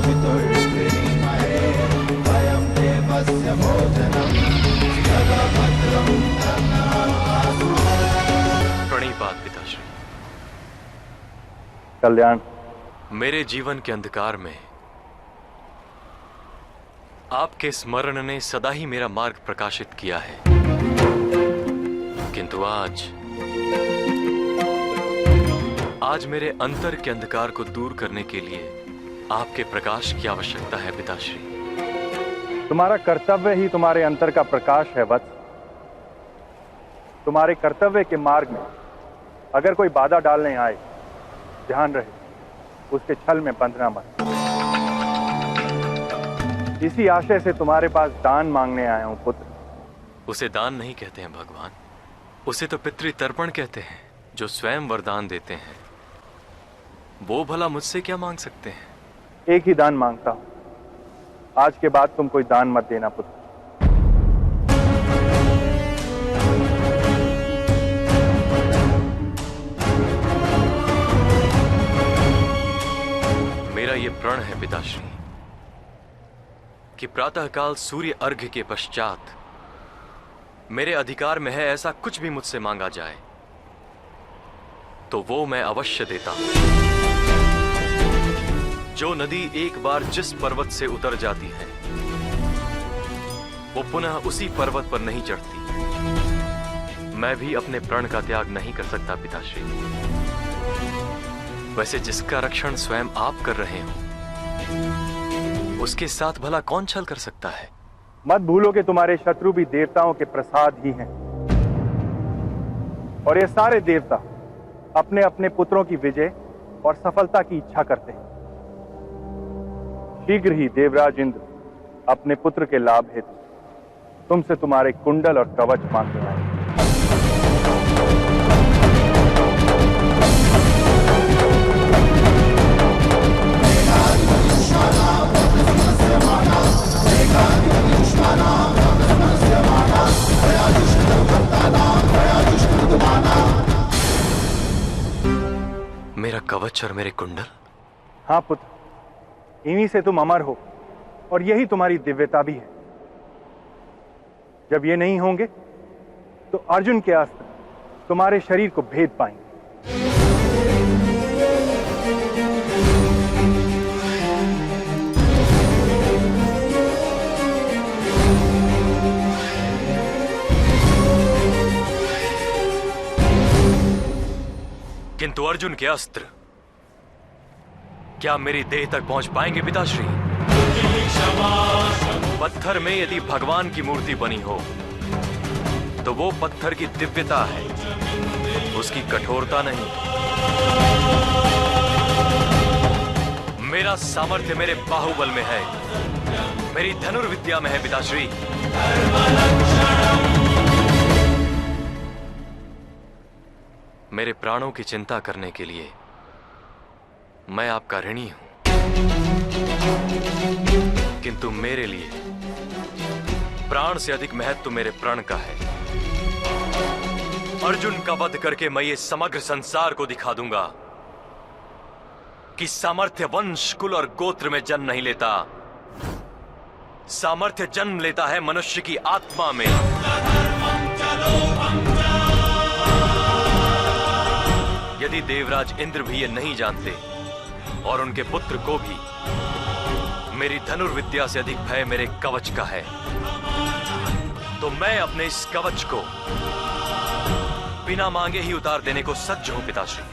पितुर्गृहीमहे वयं देवस्य भोजनं जगभद्रं तन्नः। प्रणिपात पिताश्री। कल्याण। मेरे जीवन के अंधकार में आपके स्मरण ने सदा ही मेरा मार्ग प्रकाशित किया है, किंतु आज मेरे अंतर के अंधकार को दूर करने के लिए आपके प्रकाश की आवश्यकता है पिताश्री। तुम्हारा कर्तव्य ही तुम्हारे अंतर का प्रकाश है वत्स। तुम्हारे कर्तव्य के मार्ग में अगर कोई बाधा डालने आए, ध्यान रहे उसके छल में बंधना मत। इसी आशय से तुम्हारे पास दान मांगने आया हूं पुत्र। उसे दान नहीं कहते हैं भगवान, उसे तो पितृतर्पण कहते हैं, जो स्वयं वरदान देते हैं। वो भला मुझसे क्या मांग सकते हैं? एक ही दान मांगता हूं, आज के बाद तुम कोई दान मत देना पुत्र। मेरा ये प्रण है पिताश्री कि प्रातःकाल सूर्य अर्घ्य के पश्चात मेरे अधिकार में है ऐसा कुछ भी मुझसे मांगा जाए तो वो मैं अवश्य देता हूं। जो नदी एक बार जिस पर्वत से उतर जाती है वो पुनः उसी पर्वत पर नहीं चढ़ती। मैं भी अपने प्रण का त्याग नहीं कर सकता पिताश्री। वैसे जिसका रक्षण स्वयं आप कर रहे हो उसके साथ भला कौन छल कर सकता है? मत भूलो कि तुम्हारे शत्रु भी देवताओं के प्रसाद ही हैं, और ये सारे देवता अपने अपने पुत्रों की विजय और सफलता की इच्छा करते हैं। शीघ्र ही देवराज इंद्र अपने पुत्र के लाभ हेतु तुमसे तुम्हारे कुंडल और कवच मांगने आए। मेरा कवच और मेरे कुंडल? हाँ पुत्र, इन्हीं से तुम अमर हो और यही तुम्हारी दिव्यता भी है। जब ये नहीं होंगे तो अर्जुन के अस्त्र तुम्हारे शरीर को भेद पाएंगे। किंतु अर्जुन के अस्त्र क्या मेरी देह तक पहुंच पाएंगे पिताश्री? पत्थर में यदि भगवान की मूर्ति बनी हो तो वो पत्थर की दिव्यता है, उसकी कठोरता नहीं। मेरा सामर्थ्य मेरे बाहुबल में है, मेरी धनुर्विद्या में है पिताश्री। मेरे प्राणों की चिंता करने के लिए मैं आपका ऋणी हूं, किंतु मेरे लिए प्राण से अधिक महत्व मेरे प्रण का है। अर्जुन का वध करके मैं ये समग्र संसार को दिखा दूंगा कि सामर्थ्य वंश, कुल और गोत्र में जन्म नहीं लेता, सामर्थ्य जन्म लेता है मनुष्य की आत्मा में। यदि देवराज इंद्र भी ये नहीं जानते और उनके पुत्र को भी मेरी धनुर्विद्या से अधिक भय मेरे कवच का है, तो मैं अपने इस कवच को बिना मांगे ही उतार देने को सज्ज हूं पिताश्री।